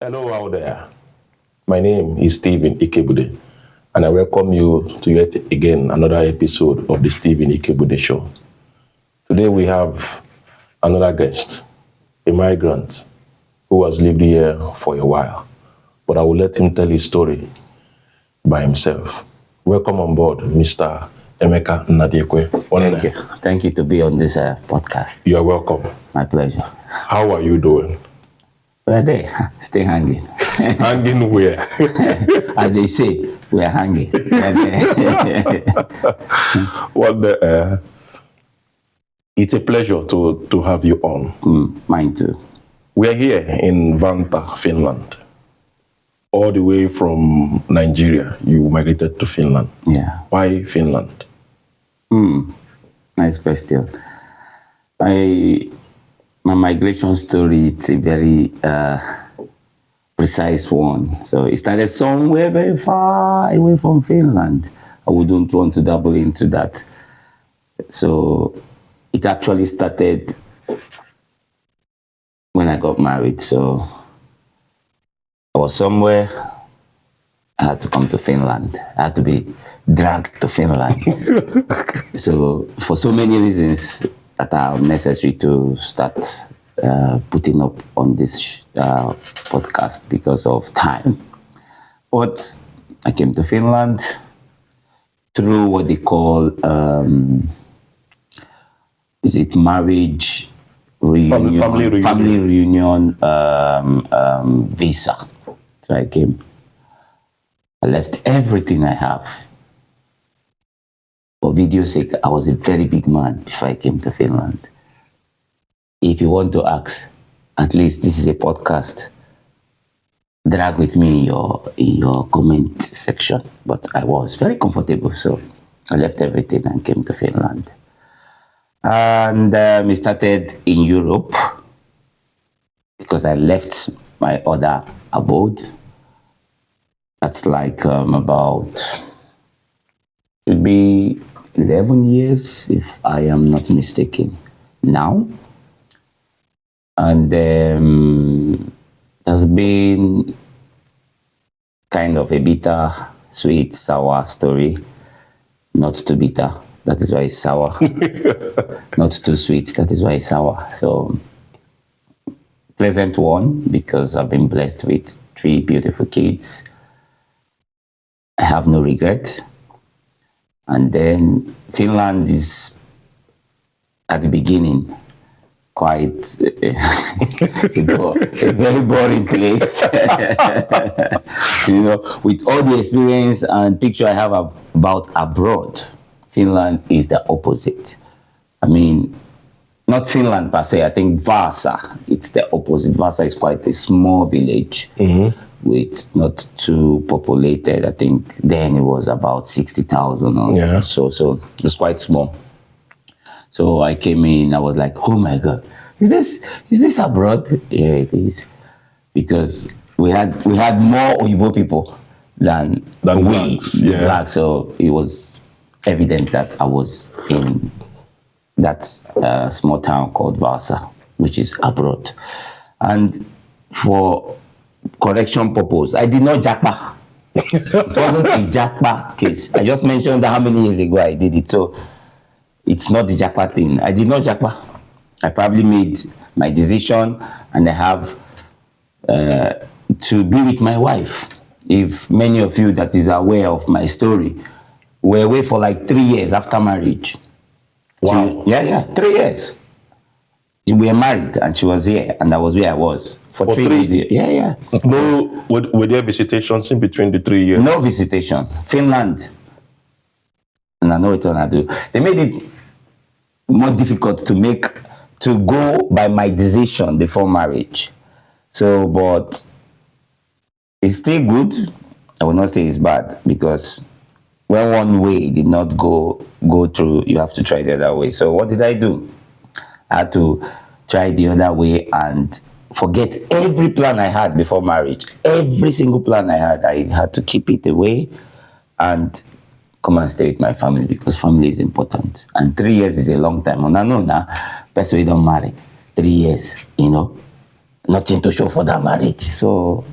Hello out there. My name is Stephen Ikebude, and I welcome you to yet again another episode of the Stephen Ikebude Show. Today we have another guest, a migrant who has lived here for a while, but I will let him tell his story by himself. Welcome on board, Mr. Emeka Nnadiekwe. Thank you. Thank you to be on this podcast. You are welcome. My pleasure. How are you doing? We're there, stay hanging. Hanging where? As they say, we're hanging. What the, it's a pleasure to have you on. Mine too. We're here in Vaasa, Finland. All the way from Nigeria, you migrated to Finland. Yeah. Why Finland? Nice question. My migration story, it's a very precise one. So it started somewhere very far away from Finland. I wouldn't want to double into that. So it actually started when I got married. So I was somewhere, I had to come to Finland. I had to be dragged to Finland. So for so many reasons that are necessary to start putting up on this podcast because of time. But I came to Finland through what they call, is it marriage reunion? Family reunion visa. So I came. I left everything I have. For video's sake, I was a very big man before I came to Finland. If you want to ask, at least this is a podcast, drag with me in your comment section. But I was very comfortable, so I left everything and came to Finland. And we started in Europe because I left my other abode. That's like about, should be 11 years, if I am not mistaken, now. And there's been kind of a bitter, sweet, sour story. Not too bitter, that is why it's sour. Not too sweet, that is why it's sour. So, pleasant one, because I've been blessed with 3 beautiful kids. I have no regret. And then Finland is, at the beginning, quite a very boring place. You know, with all the experience and picture I have about abroad, Finland is the opposite. I mean, not Finland per se, I think Vaasa, it's the opposite. Vaasa is quite a small village. With not too populated. I think then it was about 60,000 or so it's quite small. So I came in, I was like, oh my God, is this abroad? Yeah, it is. Because we had more Oyibo people than we, blacks. So it was evident that I was in that small town called Vaasa, which is abroad. And for correction purpose, I did not Japa. It wasn't a Japa case. I just mentioned that how many years ago I did it. So it's not the Japa thing. I did not Japa. I probably made my decision and I have to be with my wife. If many of you that is aware of my story, were away for like 3 years after marriage. Wow. 3 years. We were married and she was here and that was where I was. For 3 years. Yeah. No, were there visitations in between the 3 years? No visitation. Finland. And I know what I do. They made it more difficult to go by my decision before marriage. So, but it's still good. I will not say it's bad because when one way did not go through, you have to try the other way. So what did I do? I had to try the other way and forget every plan I had before marriage. Every single plan I had to keep it away and come and stay with my family because family is important. And 3 years is a long time. No, person we don't marry. 3 years, you know. nothing to show for that marriage. So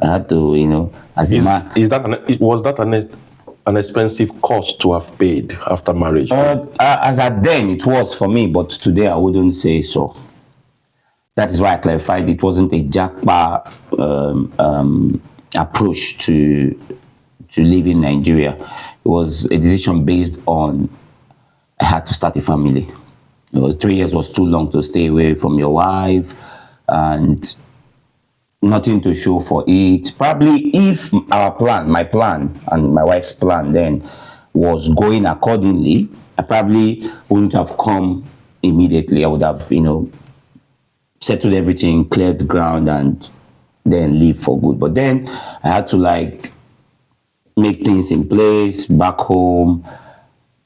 I had to, as a man. Was that an expensive cost to have paid after marriage? As at then, it was for me, but today I wouldn't say so. That is why I clarified it wasn't a Japa approach to live in Nigeria. It was a decision based on I had to start a family. It was 3 years was too long to stay away from your wife and nothing to show for it. Probably if my plan and my wife's plan then was going accordingly, I probably wouldn't have come immediately. I would have, settled everything, cleared the ground, and then leave for good. But then I had to make things in place back home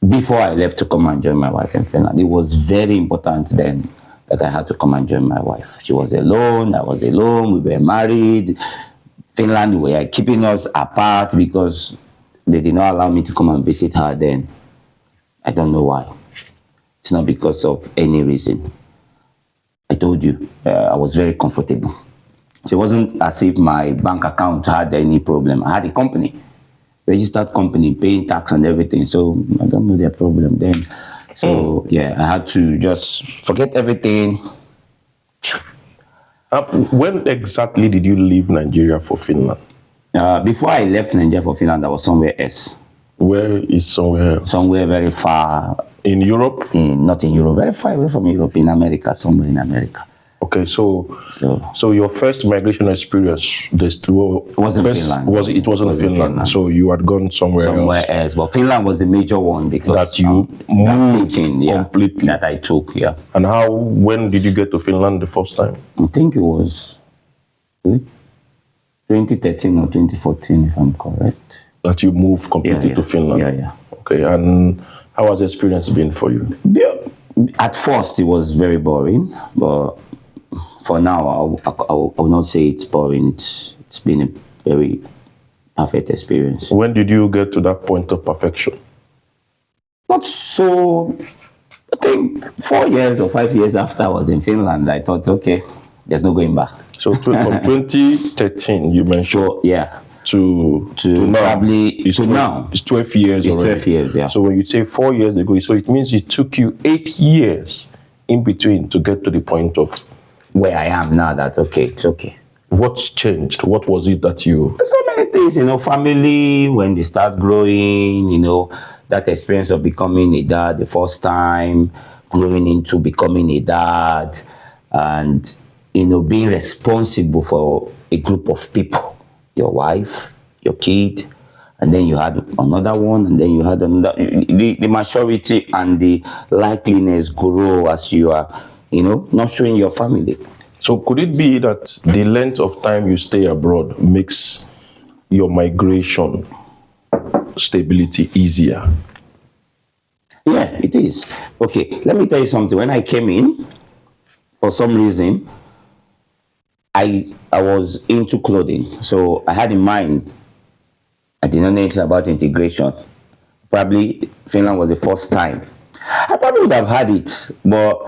before I left to come and join my wife in Finland. It was very important then that I had to come and join my wife. She was alone, I was alone, we were married. Finland were keeping us apart because they did not allow me to come and visit her then. I don't know why. It's not because of any reason. I told you, I was very comfortable. So it wasn't as if my bank account had any problem. I had a company, registered company, paying tax and everything. So I don't know their problem then. So yeah, I had to just forget everything. When exactly did you leave Nigeria for Finland? Before I left Nigeria for Finland, I was somewhere else. Where is somewhere else? Somewhere very far. In Europe? Not in Europe, very far away from Europe, in America, somewhere in America. Okay, so your first migration experience, wasn't Finland. It wasn't Finland. So you had gone somewhere else. But Finland was the major one because that you moved completely. That I took, yeah. And when did you get to Finland the first time? I think it was 2013 or 2014, if I'm correct. That you moved completely to Finland? Yeah. Okay, and how has the experience been for you? At first, it was very boring, but for now, I will not say it's boring. It's been a very perfect experience. When did you get to that point of perfection? Not so. I think 4 years or 5 years after I was in Finland, I thought, okay, there's no going back. So from 2013, you mentioned. So, yeah. To now, probably it's 12, now. It's 12 years It's already. 12 years, yeah. So when you say 4 years ago, so it means it took you 8 years in between to get to the point of where I am now. That okay, it's okay. What's changed? What was it that you? So many things, family, when they start growing, that experience of becoming a dad the first time, growing into becoming a dad, and being responsible for a group of people. Your wife, your kid, and then you had another one, and then you had another. The maturity and the likeliness grow as you are, nurturing your family. So could it be that the length of time you stay abroad makes your migration stability easier? Yeah, it is. Okay, let me tell you something. When I came in, for some reason, I was into clothing, so I had in mind, I did not know anything about integration. Probably Finland was the first time. I probably would have had it, but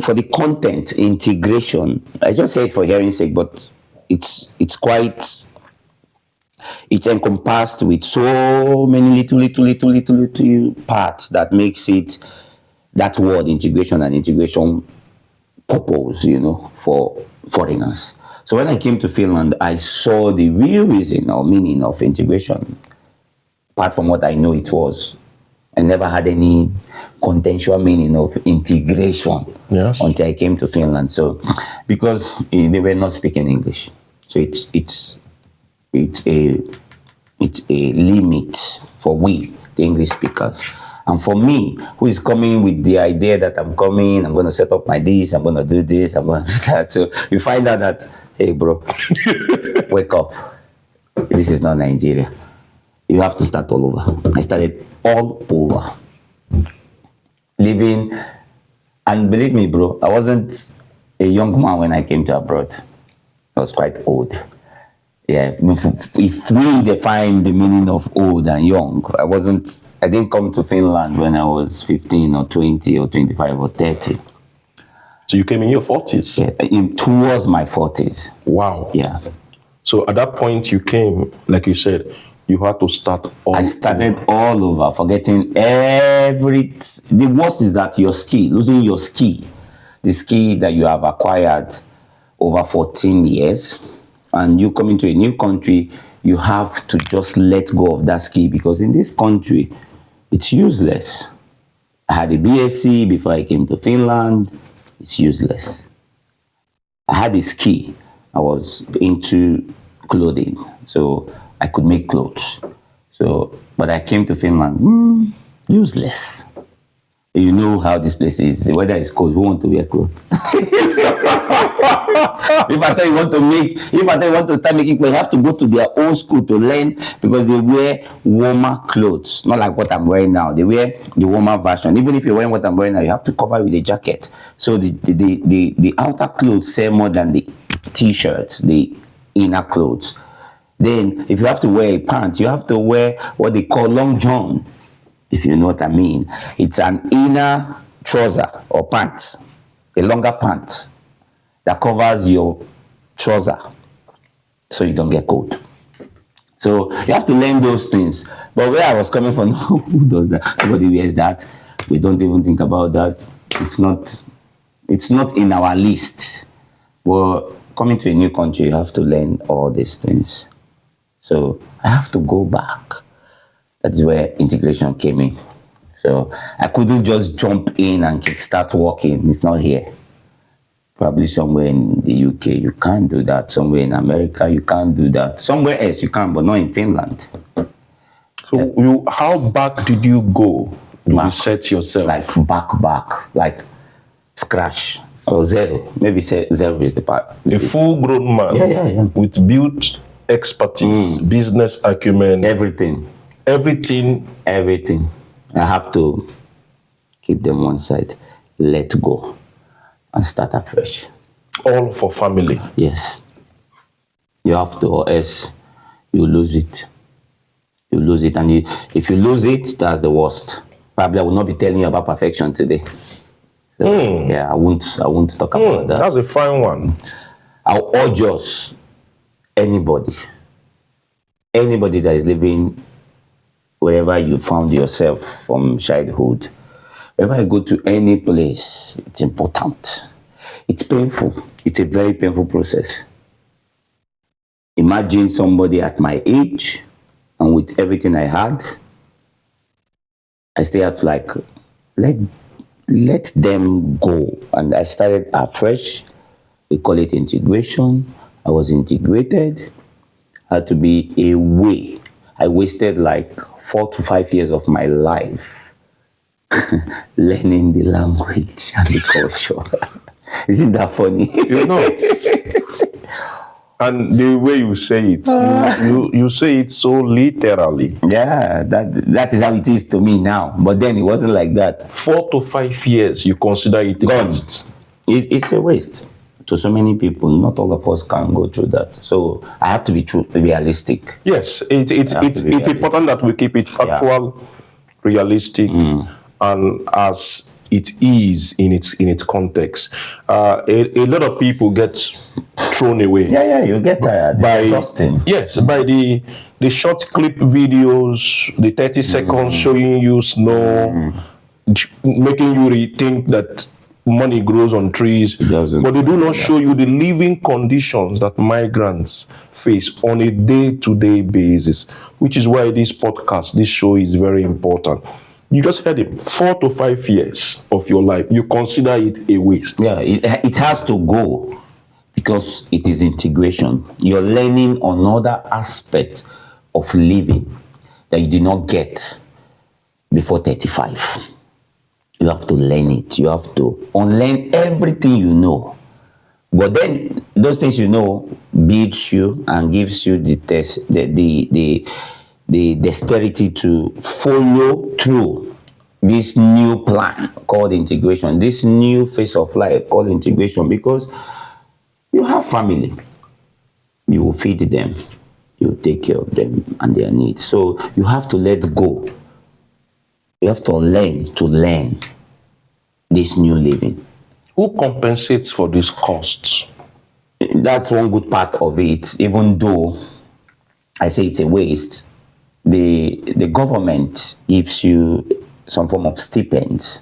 for the content, integration, I just say it for hearing sake, but it's encompassed with so many little parts that makes it that word integration and integration purpose, for foreigners. So when I came to Finland, I saw the real reason or meaning of integration. Apart from what I know it was, I never had any contextual meaning of integration until I came to Finland. So, because they were not speaking English, so it's a limit for we, the English speakers. And for me, who is coming with the idea that I'm going to set up my this, I'm going to do this, I'm going to do that. So you find out that, hey, bro, wake up. This is not Nigeria. You have to start all over. I started all over. Living, and believe me, bro, I wasn't a young man when I came to abroad. I was quite old. Yeah, if we define the meaning of old and young, I didn't come to Finland when I was 15 or 20 or 25 or 30. So you came in your 40s? Yeah, towards my 40s. Wow. Yeah. So at that point you came, like you said, you had to start all I started all over, forgetting the worst is that losing your ski, the ski that you have acquired over 14 years, and you come into a new country, you have to just let go of that ski, because in this country, it's useless. I had a BSc before I came to Finland. It's useless. I had a ski. I was into clothing, so I could make clothes. So, but I came to Finland, useless. You know how this place is. The weather is cold. Who want to wear clothes? If I tell you want to start making clothes, you have to go to their old school to learn, because they wear warmer clothes. Not like what I'm wearing now. They wear the warmer version. Even if you're wearing what I'm wearing now, you have to cover with a jacket. So the outer clothes sell more than the t-shirts, the inner clothes. Then, if you have to wear a pant, you have to wear what they call long john, if you know what I mean. It's an inner trouser or pant, a longer pant that covers your trouser so you don't get cold. So you have to learn those things. But where I was coming from, who does that? Nobody wears that. We don't even think about that. It's not in our list. Well, coming to a new country, you have to learn all these things. So I have to go back. That's where integration came in. So I couldn't just jump in and start working. It's not here. Probably somewhere in the UK, you can't do that. Somewhere in America, you can't do that. Somewhere else you can, but not in Finland. So how back did you go? You set yourself? Like back, like scratch or zero. Maybe zero is the part. A full-grown man with built expertise, business acumen. Everything. I have to keep them one side, let go, and start afresh. All for family. Yes. You have to, or else you lose it. You lose it, and if you lose it, that's the worst. Probably I will not be telling you about perfection today. So, yeah, I won't talk about that. That's a fine one. I'll urge us, anybody that is living wherever you found yourself from childhood, whenever you go to any place, it's important. It's painful. It's a very painful process. Imagine somebody at my age, and with everything I had, I still have to let them go. And I started afresh. We call it integration. I was integrated. I had to be away. I wasted 4 to 5 years of my life learning the language and the culture. Isn't that funny? You're not. And the way you say it, you say it so literally. Yeah, that is how it is to me now. But then it wasn't like that. 4 to 5 years, you consider it a waste. It's a waste. To so many people, not all of us can go through that. So I have to be realistic. Yes, it's important that we keep it factual, realistic, and as it is in its context. A lot of people get thrown away. Yeah, you get tired. Exhausting. Yes, by the short clip videos, the 30 seconds showing you snow, making you rethink that money grows on trees, but they do not show you the living conditions that migrants face on a day-to-day basis, which is why this podcast, this show is very important. You just heard it, 4 to 5 years of your life, you consider it a waste. Yeah, it has to go because it is integration. You're learning another aspect of living that you did not get before 35. You have to learn it. You have to unlearn everything you know. But then those things you know builds you and gives you the dexterity to follow through this new plan called integration, this new phase of life called integration, because you have family. You will feed them. You will take care of them and their needs. So you have to let go. You have to learn this new living. Who compensates for these costs? That's one good part of it. Even though I say it's a waste, the government gives you some form of stipend.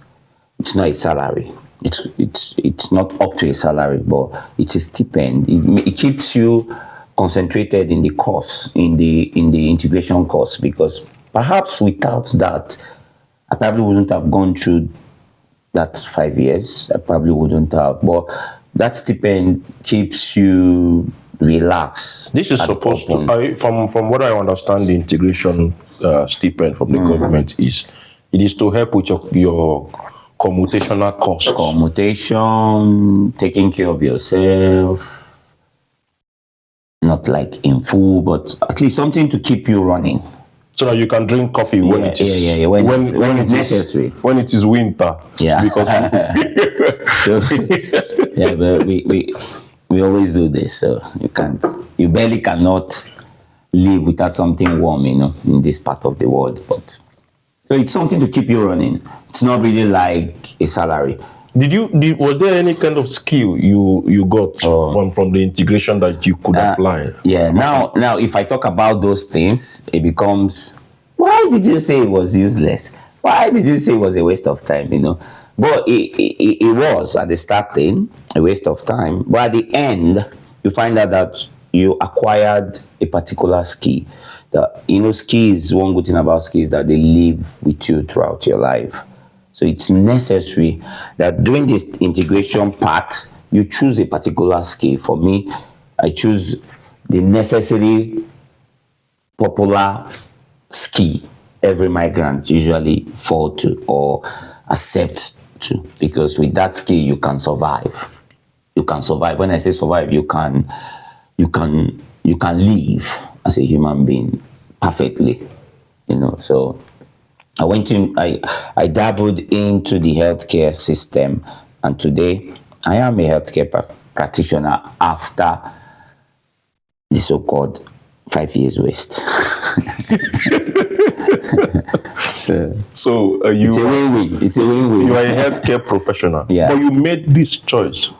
It's not a salary. It's not up to a salary, but it's a stipend. It keeps you concentrated in the course, in the integration course, because perhaps without that, I probably wouldn't have gone through that 5 years. I probably wouldn't have. But that stipend keeps you relaxed. This is supposed to, from what I understand, the integration stipend from the government is, it is to help with your commutational costs. Commutation, taking care of yourself, not like in full, but at least something to keep you running. So that you can drink coffee when it is when it's necessary. When it is winter. Yeah. Because yeah, but we always do this, so you barely cannot live without something warm, in this part of the world. But so it's something to keep you running. It's not really like a salary. Was there any kind of skill you got from the integration that you could apply? Yeah. Now, if I talk about those things, it becomes, why did you say it was useless? Why did you say it was a waste of time? But it was at the starting a waste of time. But at the end, you find out that you acquired a particular skill. Skills. One good thing about skills is that they live with you throughout your life. So it's necessary that during this integration part, you choose a particular skill. For me, I choose the necessary popular skill every migrant usually fall to or accept to, because with that skill you can survive. You can survive. When I say survive, you can live as a human being perfectly. So I dabbled into the healthcare system, and today I am a healthcare practitioner after the so-called 5 years waste. So it's a win-win. It's a win-win. You are a healthcare professional, yeah. But you made this choice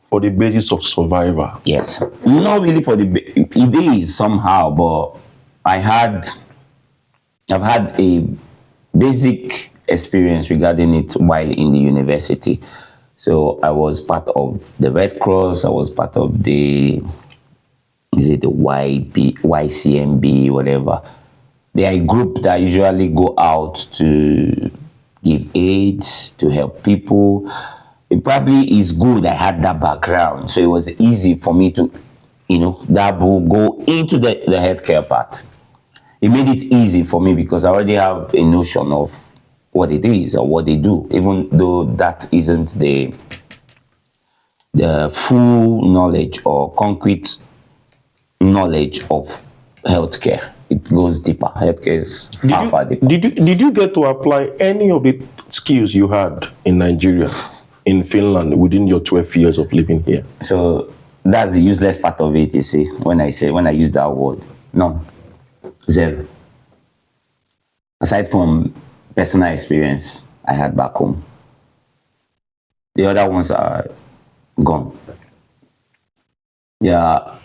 for the basis of survival. Yes, not really for it is somehow, but I've had a basic experience regarding it while in the university. So I was part of the Red Cross. I was part of the YCMB, whatever. They are a group that usually go out to give aids, to help people. It probably is good I had that background, so it was easy for me to, go into the healthcare part. It made it easy for me because I already have a notion of what it is or what they do, even though that isn't the full knowledge or concrete knowledge of healthcare. It goes deeper. Healthcare is far deeper. Did you get to apply any of the skills you had in Nigeria, in Finland, within your 12 years of living here? So that's the useless part of it, you see, when I use that word. None. Zero. Aside from personal experience I had back home. The other ones are gone. Yeah,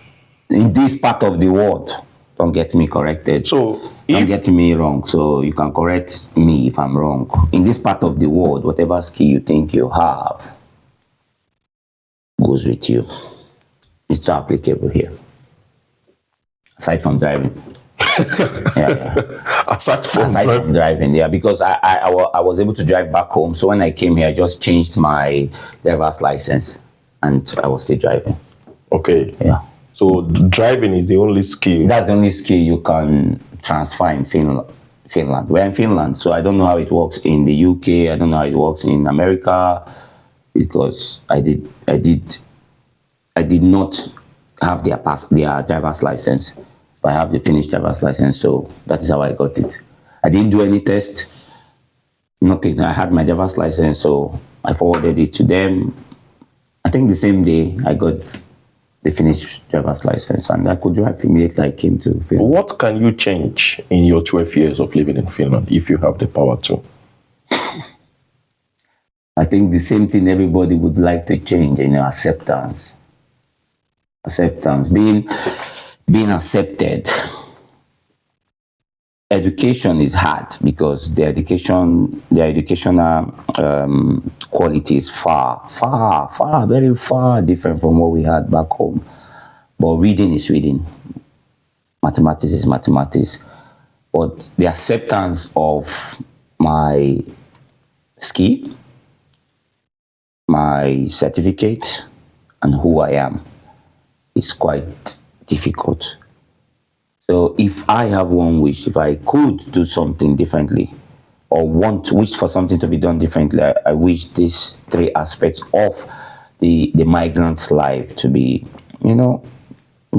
in this part of the world, don't get me corrected. So don't get me wrong. So you can correct me if I'm wrong. In this part of the world, whatever skill you think you have goes with you. It's not applicable here. Aside from driving. Yeah. Aside from driving, yeah, because I was able to drive back home. So when I came here, I just changed my driver's license and I was still driving. Okay. Yeah. So driving is the only skill. That's the only skill you can transfer in Finland. We're in Finland, so I don't know how it works in the UK. I don't know how it works in America, because I did not have their driver's license. I have the Finnish driver's license, so that is how I got it. I didn't do any test, nothing. I had my driver's license, so I forwarded it to them. I think the same day I got the Finnish driver's license, and I could drive immediately I came to Finland. What can you change in your 12 years of living in Finland if you have the power to? I think the same thing everybody would like to change, acceptance. Acceptance, being accepted. Education is hard because the educational quality is far, very far different from what we had back home. But reading is reading, mathematics is mathematics. But the acceptance of my skill, my certificate, and who I am is quite difficult. So if I have one wish, if I could do something differently, or wish for something to be done differently, I wish these three aspects of the migrant's life to be,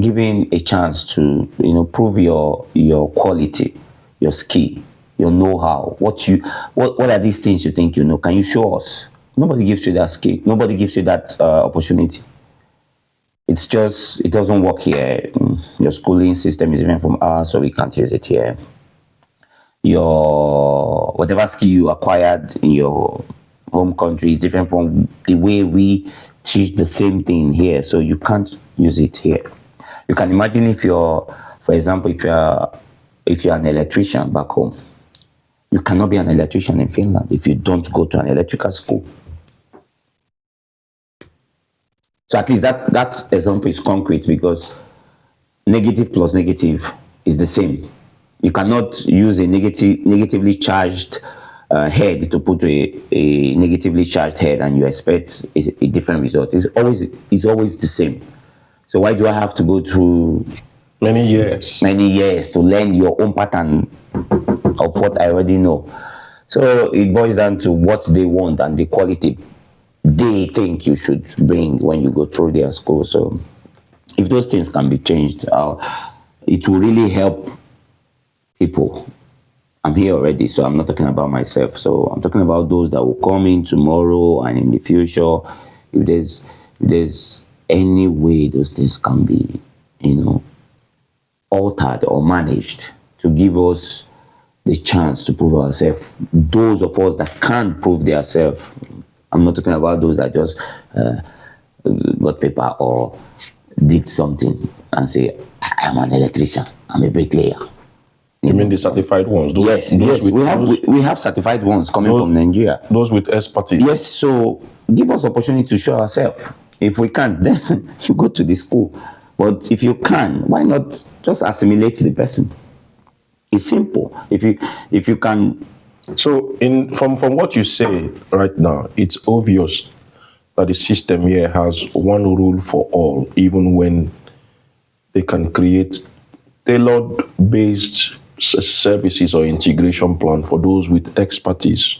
given a chance to, prove your quality, your skill, your know-how. What are these things you think you know? Can you show us? Nobody gives you that skill. Nobody gives you that opportunity. It's just, it doesn't work here. Your schooling system is different from ours, so we can't use it here. Your whatever skill you acquired in your home country is different from the way we teach the same thing here, so you can't use it here. You can imagine if you're, for example, if you're an electrician back home, you cannot be an electrician in Finland if you don't go to an electrical school. So at least that example is concrete, because negative plus negative is the same. You cannot use a negatively charged head to put a negatively charged head and you expect a different result. It's always the same. So why do I have to go through Many years to learn your own pattern of what I already know? So it boils down to what they want and the quality they think you should bring when you go through their school. So if those things can be changed, it will really help people. I'm here already, so I'm not talking about myself. So I'm talking about those that will come in tomorrow and in the future. If there's any way those things can be, altered or managed to give us the chance to prove ourselves. Those of us that can't prove themselves, I'm not talking about those that just got paper or did something and say, I'm an electrician, I'm a bricklayer. You mean the certified ones? Yes, we have certified ones coming from Nigeria. Those with expertise. Yes, so give us opportunity to show ourselves. If we can't, then you go to the school. But if you can, why not just assimilate the person? It's simple. If you can. So from what you say right now, it's obvious that the system here has one rule for all, even when they can create tailored based services or integration plan for those with expertise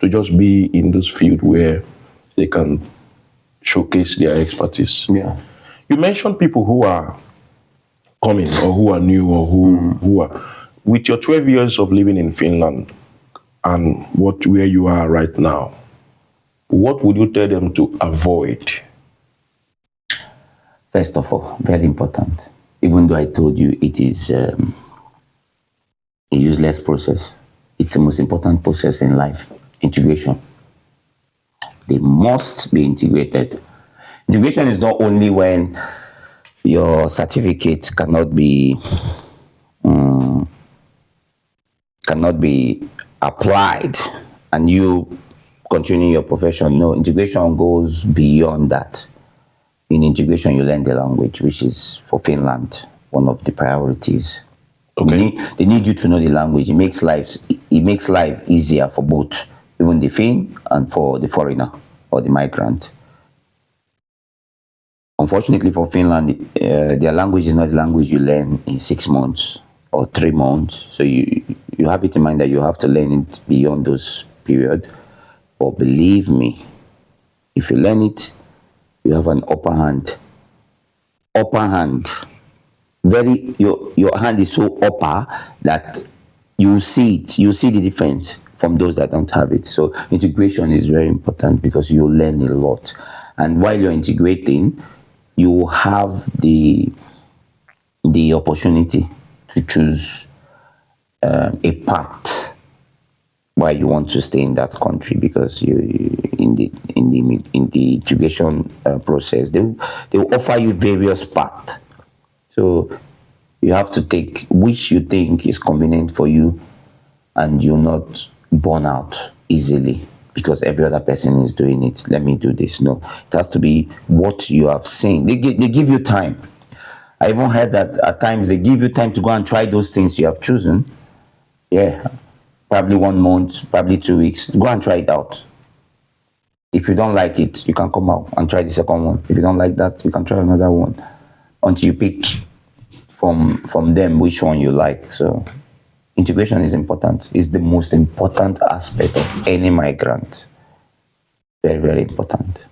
to just be in those fields where they can showcase their expertise. Yeah. You mentioned people who are coming or who are new or who are, with your 12 years of living in Finland and where you are right now, what would you tell them to avoid? First of all, very important. Even though I told you it is a useless process, it's the most important process in life, integration. They must be integrated. Integration is not only when your certificate cannot be applied and you continue your profession. No, integration goes beyond that. In integration, you learn the language, which is for Finland one of the priorities. Okay. They need you to know the language. It makes life easier for both, even the Finn and for the foreigner or the migrant. Unfortunately for Finland, their language is not the language you learn in 6 months or 3 months. So you have it in mind that you have to learn it beyond those period. But believe me, if you learn it, you have an upper hand. Upper hand. Your hand is so upper that you see it. You see the difference from those that don't have it. So integration is very important because you learn a lot. And while you're integrating, you have the opportunity to choose a path. why you want to stay in that country, because in the integration process, they will offer you various paths. So you have to take which you think is convenient for you, and you'll not burn out easily because every other person is doing it. Let me do this. No, it has to be what you have seen. They give you time. I even heard that at times they give you time to go and try those things you have chosen. Yeah, probably 1 month, probably 2 weeks. Go and try it out. If you don't like it, you can come out and try the second one. If you don't like that, you can try another one until you pick from them which one you like. So integration is important. It's the most important aspect of any migrant. Very, very important.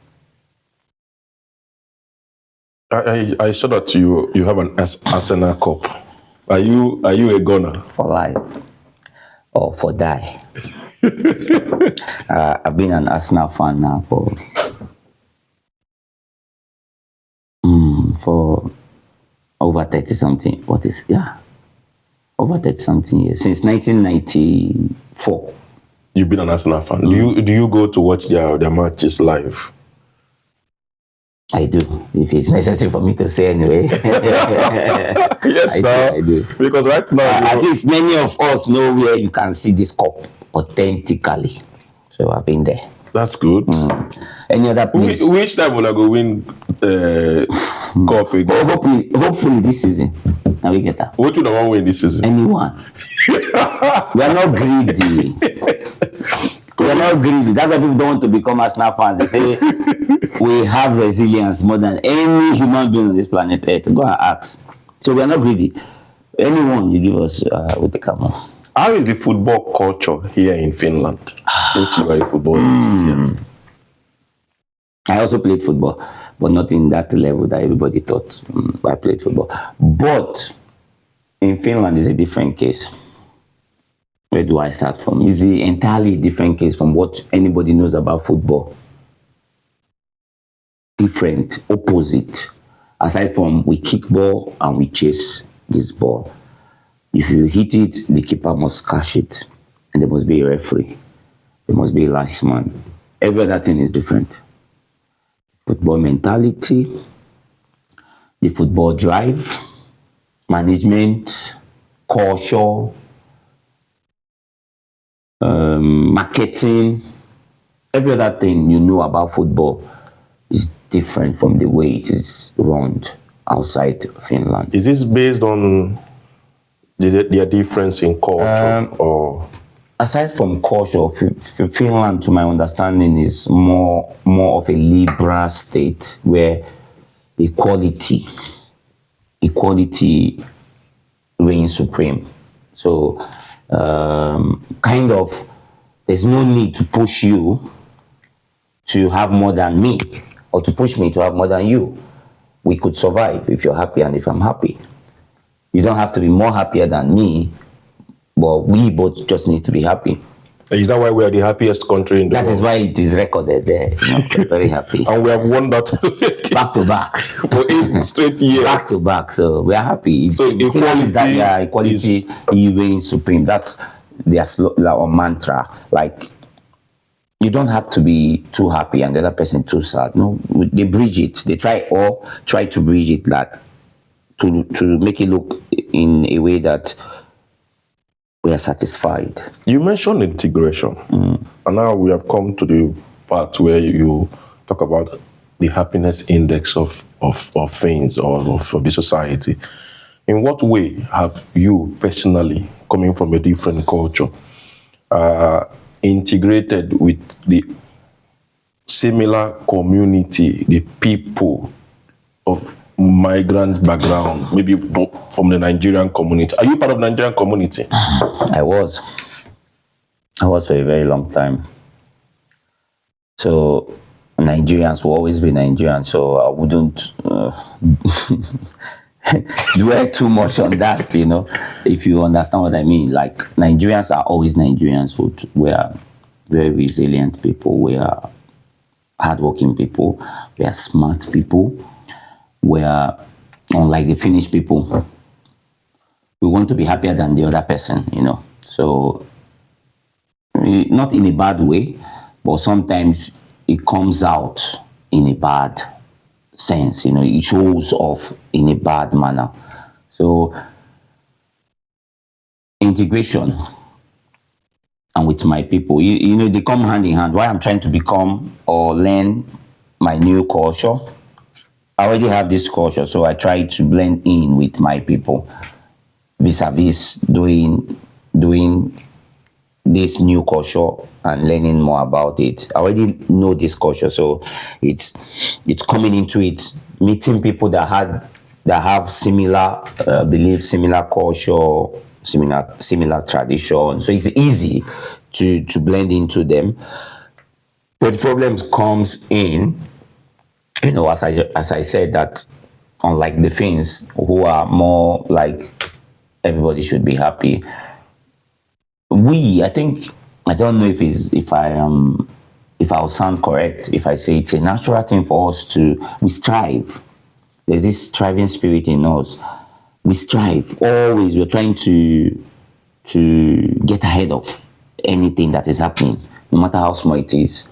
I saw that you have an Arsenal cup. Are you a gunner? For life or for die. I've been an Arsenal fan now for over 30 something. Over 30 something years, since 1994. You've been an Arsenal fan. Do you go to watch their matches live? I do, if it's necessary for me to say anyway. Yes, I do. Because right now, at least many of us know where you can see this cup authentically. So I've been there. That's good. Any other place? Which time will I go win cup again? Hopefully this season. Now we get that. What do you want to win this season? Anyone. We are not greedy. We are not greedy. That's why people don't want to become Arsenal fans. They say we have resilience more than any human being on this planet Earth. Go and ask. So we are not greedy. Anyone you give us, we'll take them on. How is the football culture here in Finland? Since you are a football enthusiast. I also played football, but not in that level that everybody thought I played football. But in Finland is a different case. Where do I start from? It's an entirely different case from what anybody knows about football. Different, opposite. Aside from we kick ball and we chase this ball. If you hit it, the keeper must catch it. And there must be a referee. There must be a last man. Every other thing is different. Football mentality, the football drive, management, culture, marketing, every other thing you know about football is different from the way it is run outside Finland. Is this based on their difference in culture or? Aside from culture, Finland, to my understanding, is more of a liberal state where equality reigns supreme. So, kind of, there's no need to push you to have more than me, or to push me to have more than you. We could survive if you're happy and if I'm happy. You don't have to be more happier than me, but we both just need to be happy. Is that why we are the happiest country in the world? That is why it is recorded there. We're very happy. And we have won that Back to back. for 8 straight years. Back to back. So we are happy. So equality reigns supreme. That's their mantra. Like, you don't have to be too happy and the other person too sad. No, they bridge it. They try to bridge it, like to make it look in a way that we are satisfied. You mentioned integration, and now we have come to the part where you talk about the happiness index of things or of the society. In what way have you personally, coming from a different culture, integrated with the similar community, the people of migrant background, maybe from the Nigerian community? Are you part of the Nigerian community? I was for a very long time. So Nigerians will always be Nigerians, so I wouldn't dwell too much on that, if you understand what I mean. Like, Nigerians are always Nigerians. We are very resilient people. We are hardworking people. We are smart people. We are, unlike the Finnish people, we want to be happier than the other person, So not in a bad way, but sometimes it comes out in a bad sense. It shows off in a bad manner. So integration and with my people, they come hand in hand. Why I'm trying to become or learn my new culture, I already have this culture, so I try to blend in with my people vis-a-vis doing this new culture and learning more about it. I already know this culture, so it's coming into it, meeting people that have similar beliefs, similar culture, similar tradition. So it's easy to blend into them. But the problems comes in, as I said, that unlike the Finns, who are more like everybody should be happy, I don't know if I'll sound correct if I say it's a natural thing for us we strive. There's this striving spirit in us. We strive always. We're trying to get ahead of anything that is happening, no matter how small it is.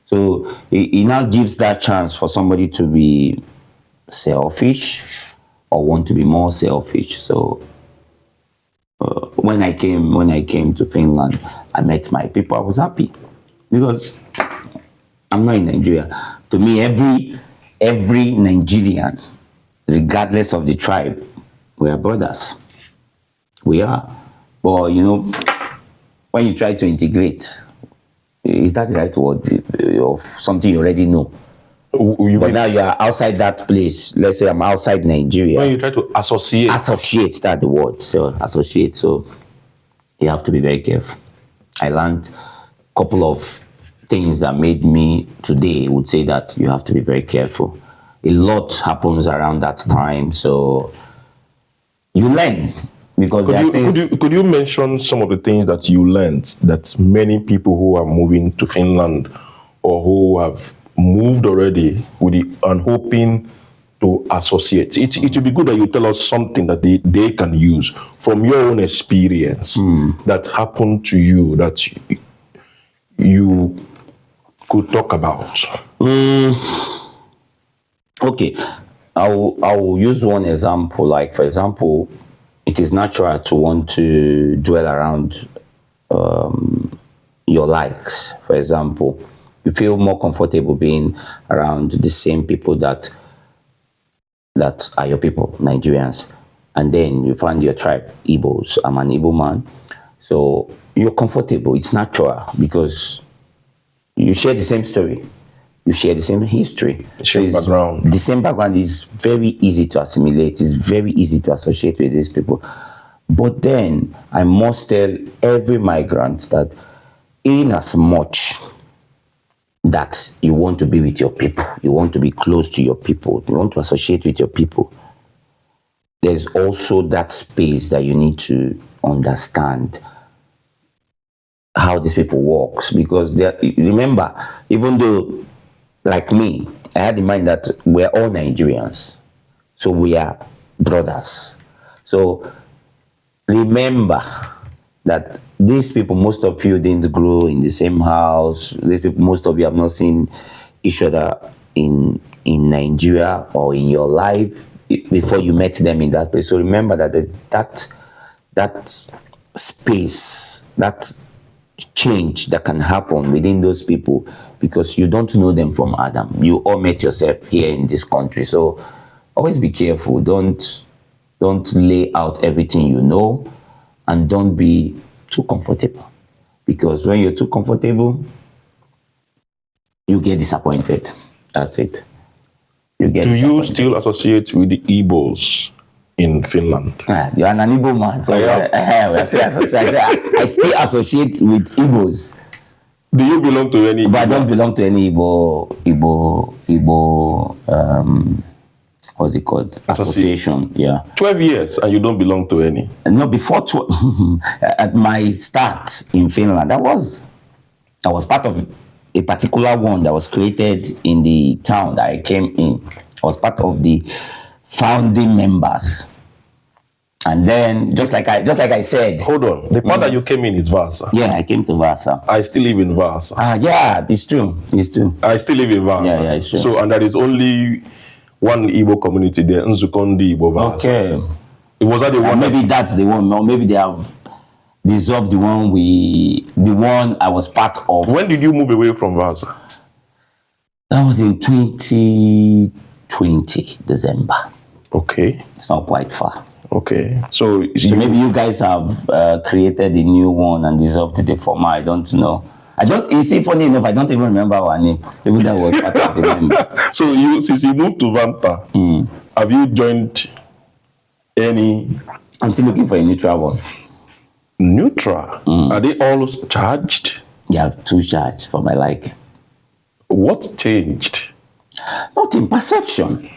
So it now gives that chance for somebody to be selfish or want to be more selfish. So when I came to Finland, I met my people. I was happy because I'm not in Nigeria. To me, every Nigerian, regardless of the tribe, we are brothers. We are. But when you try to integrate, is that the right word of something you already know? But now you are outside that place. Let's say I'm outside Nigeria. When you try to associate, that's the word. So associate. So you have to be very careful. I learned a couple of things that made me today would say that you have to be very careful. A lot happens around that time, so you learn. Because could you mention some of the things that you learned that many people who are moving to Finland or who have moved already and hoping to associate? It would be good that you tell us something that they can use from your own experience that happened to you that you could talk about. Okay, I will use one example. Like, for example, it is natural to want to dwell around your likes. For example, you feel more comfortable being around the same people that are your people, Nigerians. And then you find your tribe, Igbos. I'm an Igbo man. So you're comfortable. It's natural because you share the same story. You share the same history. Background. The same background is very easy to assimilate. It's very easy to associate with these people. But then I must tell every migrant that in as much that you want to be with your people, you want to be close to your people, you want to associate with your people, there's also that space that you need to understand how these people works. Because remember, even though, like me, I had in mind that we're all Nigerians, so we are brothers. So remember that these people, most of you didn't grow in the same house. These people, most of you have not seen each other in Nigeria or in your life before you met them in that place. So remember that there's that space, that change that can happen within those people because you don't know them from Adam. You all met yourself here in this country. So always be careful. Don't lay out everything you know, and don't be too comfortable, because when you're too comfortable, you get disappointed. That's it. Do you still associate with the Igbos in Finland? You're an Igbo man, so I still associate with Igbos. Do you belong to any? But I don't belong to any Igbo. What's it called? Association. Yeah. 12 years and you don't belong to any? No, before at my start in Finland, I was part of a particular one that was created in the town that I came in. I was part of the founding members. And then, just like I said, Hold on. The part that you came in is Vaasa. yeah, I came to Vaasa. I still live in Vaasa. Yeah, it's true. It's true. I still live in Vaasa. Yeah, it's true. So, and there is only one Igbo community there, Nzukondi Igbo Vaasa. Okay. It was that the one. Maybe that's the one. Or maybe they have dissolved the one I was part of. When did you move away from Vaasa? That was in 2020, December. Okay. It's not quite far. Okay. So maybe you guys have created a new one and dissolved the former. I don't know. It's funny enough, I don't even remember our name. Maybe that was part of the member. So since you moved to Vanta, have you joined any? I'm still looking for a neutral one. Neutral? Are they all charged? They have 2 charge for my liking. What changed? Nothing. Perception.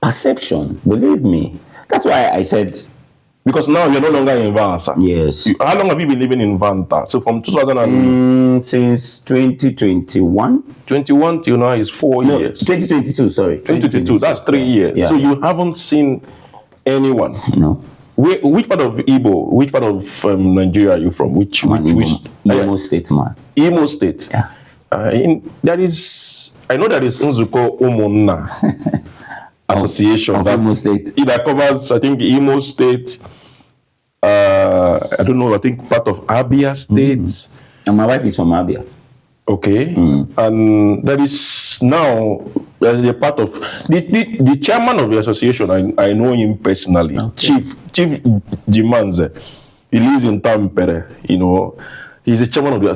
Perception. Believe me. That's why I said. Because now you're no longer in Vaasa. Yes. How long have you been living in Vanta? So from 2000 since 2021. 21 till now is 4 years. 2022. Sorry. 2022. That's 3 years. Yeah. So you haven't seen anyone. No. Which part of Igbo? Which part of Nigeria are you from? Which Imo State, man. Imo State. Yeah. I know there is Nzuko Umonna Association of Imo State. That covers, I think, Imo State. I don't know. I think part of Abia State. And my wife is from Abia. Okay. And that is now a part of the chairman of the association. I know him personally. Okay. Chief Jimanze. He lives in Tampere. You know, he's the chairman of the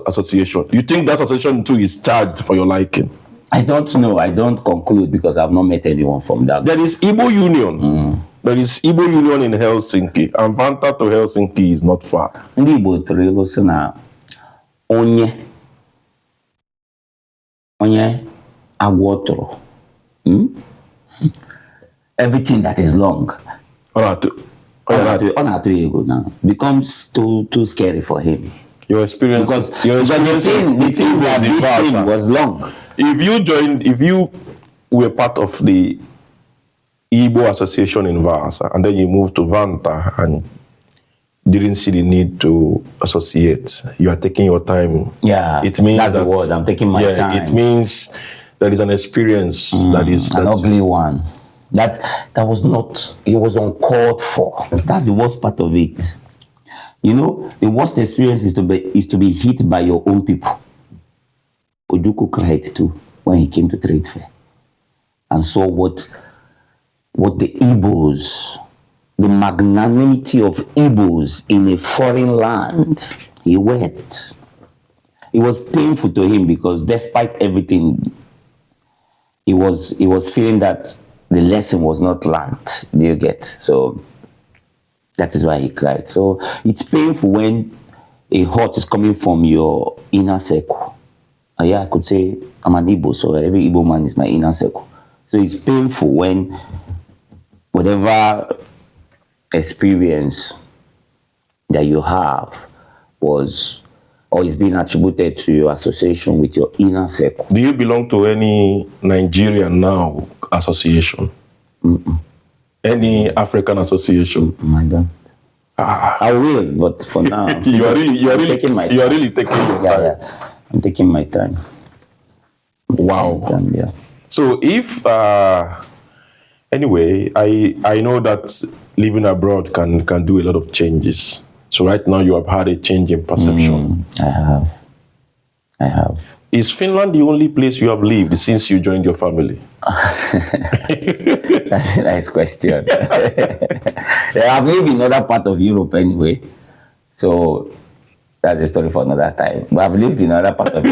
association. You think that association too is charged for your liking? I don't know. I don't conclude because I've not met anyone from that. There is Igbo Union. There is Igbo Union in Helsinki, and Vanta to Helsinki is not far. Ndị Igbo tụrụ ilu sị na onye agwọ tụrụ. Everything that is long. Ọ na-atụ egwu now becomes too scary for him. Your experience, because the thing that beat him was long. If you were part of the Igbo Association in Vaasa and then you moved to Vanta and didn't see the need to associate, you are taking your time. Yeah, it means that's the word. I'm taking my time. It means there is an experience that is an ugly one. That was not. It was uncalled for. That's the worst part of it. You know, the worst experience is to be hit by your own people. Ojuku cried too when he came to trade fair and saw what the Igbos, the magnanimity of Igbos in a foreign land. He wept. It was painful to him because despite everything, he was feeling that the lesson was not learned. Do you get? So that is why he cried. So it's painful when a hurt is coming from your inner circle. Yeah, I could say I'm an Igbo, so every Igbo man is my inner circle. So it's painful when whatever experience that you have was or is being attributed to your association with your inner circle. Do you belong to any Nigerian now association? Any African association? I don't. I will, but for now, you are really taking your time. Yeah. I'm taking my time. Wow. Yeah. So if anyway, I know that living abroad can do a lot of changes. So right now you have had a change in perception. I have. Is Finland the only place you have lived since you joined your family? That's a nice question. I've lived in other part of Europe anyway. So that's a story for another time. But I've lived in other part of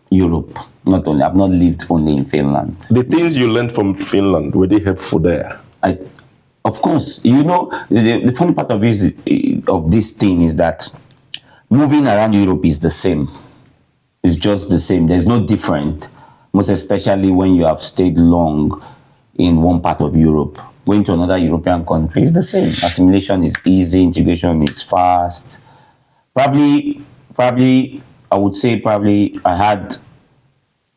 Europe. I've not lived only in Finland. The things you learned from Finland, were they helpful there? Of course. You know, the funny part of this thing is that moving around Europe is the same. It's just the same. There's no different, most especially when you have stayed long in one part of Europe. Going to another European country is the same. Assimilation is easy, integration is fast. Probably, I would say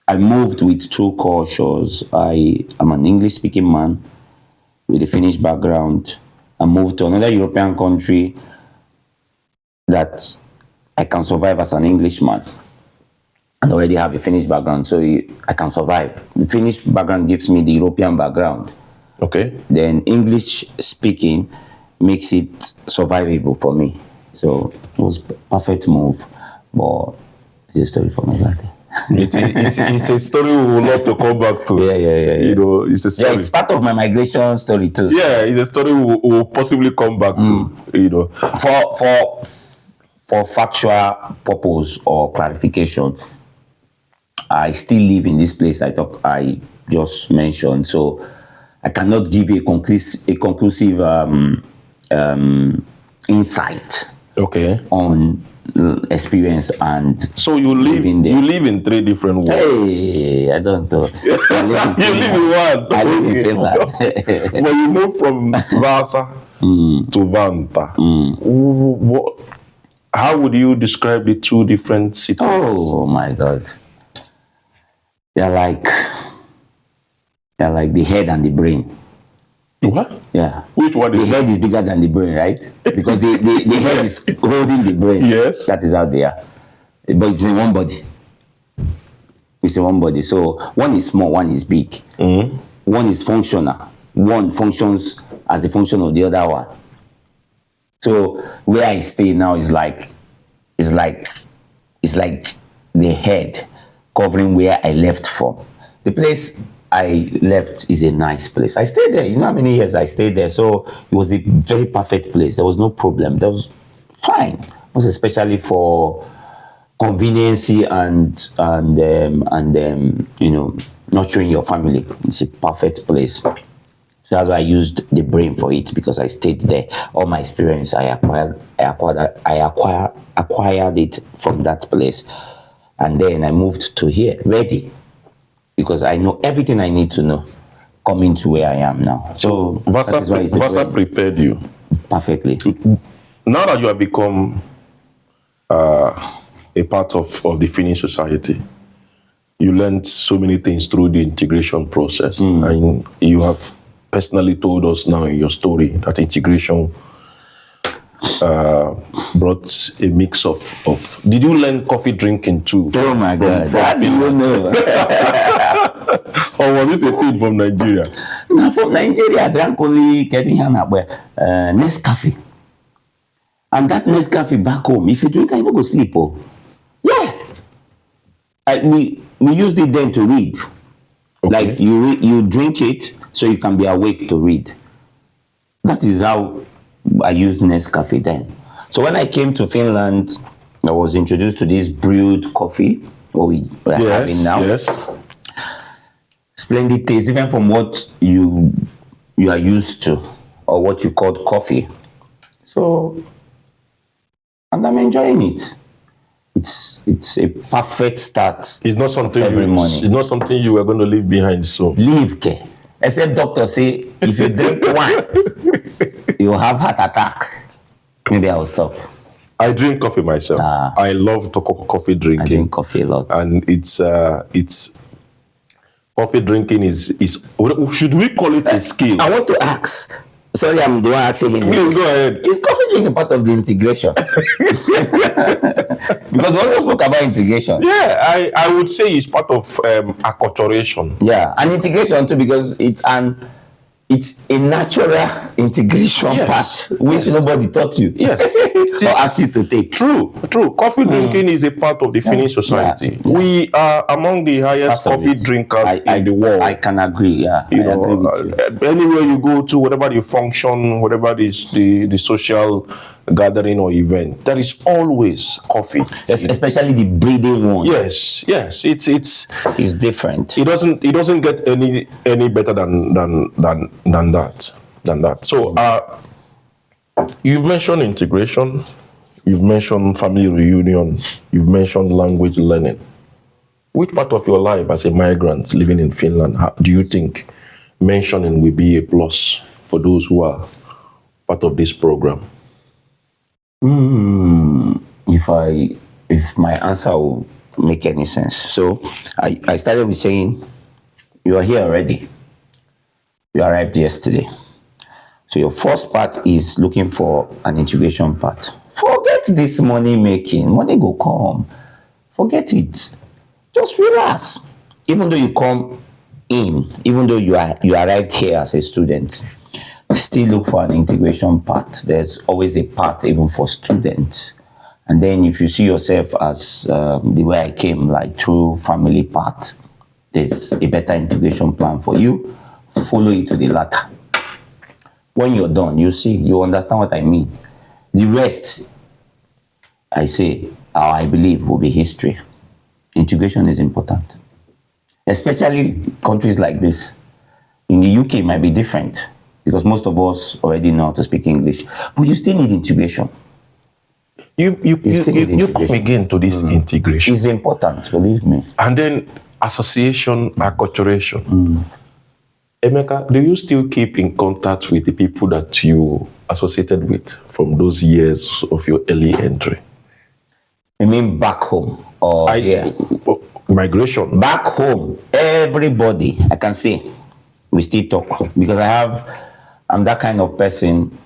I moved with two cultures. I am an English-speaking man, with a Finnish background and move to another European country that I can survive as an Englishman and already have a Finnish background, so I can survive. The Finnish background gives me the European background. Okay. Then English speaking makes it survivable for me. So it was perfect move, but it's a story for my later. It's a story we would love to come back to. Yeah. You know, it's a story. Yeah, it's part of my migration story too. Yeah, it's a story we will possibly come back to. You know, For factual purpose or clarification, I still live in this place I just mentioned, so I cannot give you a conclusive insight okay. on experience and So you live living there. you live in 3 different worlds. Hey, I don't know. You live in one. I live in Okay. Finland. When you move from Vaasa to Vanta, how would you describe the 2 different cities? Oh my God. They're like the head and the brain. What? Yeah. Which one The is head is bigger than the brain, right? Because the head is holding the brain. Yes. That is out there. But it's in one body. It's in one body. So one is small, one is big. One is functional. One functions as the function of the other one. So where I stay now is like the head covering where I left from. The place I left is a nice place. I stayed there. You know how many years I stayed there? So it was a very perfect place. There was no problem. That was fine. Most especially for conveniency and you know, nurturing your family. It's a perfect place. So that's why I used the brain for it, because I stayed there. All my experience I acquired it from that place. And then I moved to here, ready, because I know everything I need to know coming to where I am now. So that is why it's a Vaasa brain. prepared you. Perfectly. Now that you have become a part of the Finnish society, you learned so many things through the integration process. And you have personally told us now in your story that integration brought a mix of. Did you learn coffee drinking too? Oh my God, that you know. Or was it a thing from Nigeria? Now from Nigeria, I drank only Nescafe. And that Nescafe back home, if you drink, I don't go sleep. Oh, yeah. We used it then to read. Okay. Like you drink it so you can be awake to read. That is how I used Nescafe then. So when I came to Finland, I was introduced to this brewed coffee, what we are having now. Yes. Splendid taste, even from what you are used to, or what you called coffee. So, and I'm enjoying it. It's a perfect start. It's not something every morning. It's not something you are going to leave behind soon. Leave care. Except doctor say if you drink wine, you will have heart attack. Maybe I will stop. I drink coffee myself. I love coffee drinking. I drink coffee a lot. And it's coffee drinking is should we call it a skill? I want to ask. Sorry, I'm the one asking him. Please go ahead. Is coffee drinking part of the integration? Because we also spoke about integration. Yeah, I would say it's part of acculturation. Yeah, and integration too, because it's a natural integration part which nobody taught you. Yes. Or asked you to take. True. Coffee drinking is a part of the Finnish society. Yeah. We are among the highest coffee drinkers in the world. I can agree, yeah. You know, agree with you. Anywhere you go to, whatever the function, whatever the social gathering or event, there is always coffee. Especially the breeding one. Yes. It's different. It doesn't get any better than that. So you've mentioned integration, you've mentioned family reunion, you've mentioned language learning. Which part of your life as a migrant living in Finland do you think mentioning will be a plus for those who are part of this program? If my answer will make any sense. So I started with saying, you are here already. You arrived yesterday. So your first part is looking for an integration part. Forget this money making. Money go come. Forget it. Just relax. Even though you come in, even though you arrived here as a student, still look for an integration part. There's always a part even for students. And then if you see yourself as the way I came, like through family part, there's a better integration plan for you. Follow it to the latter. When you're done, you see, you understand what I mean. The rest, I say, or I believe, will be history. Integration is important, especially countries like this. In the UK, it might be different because most of us already know how to speak English, but you still need integration. You come again to this integration. It's important, believe me. And then association, acculturation. Emeka, do you still keep in contact with the people that you associated with from those years of your early entry? You mean back home or here? Migration. Back home, everybody, I can say, we still talk because I'm that kind of person.